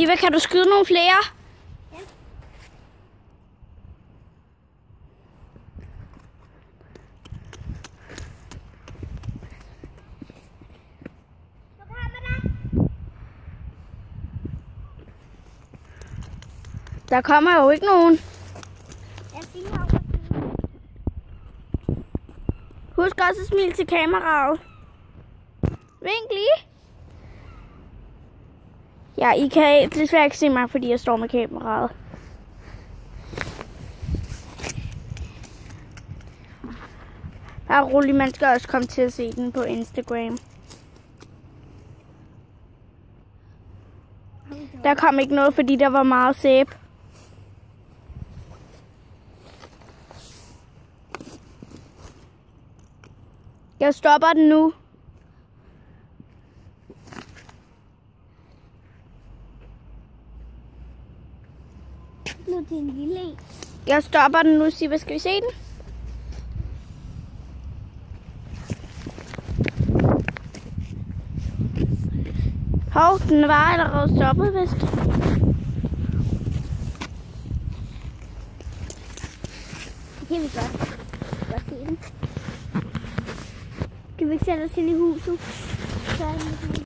Siva, kan du skyde nogle flere? Ja. Nu kommer der. Der kommer jo ikke nogen. Jeg filmer over siden. Husk også at smile til kameraet. Vink lige. Ja, I kan desværre ikke se mig, fordi jeg står med kameraet. Bare rolig, man skal også komme til at se den på Instagram. Der kom ikke noget, fordi der var meget sæbe. Jeg stopper den nu. Nu er det en lille en. Jeg stopper den nu, Siva. Skal vi se den? Hov, den var allerede stoppet, vist. Det vil godt se den. Kan vi ikke sætte os ind i huset? Så er den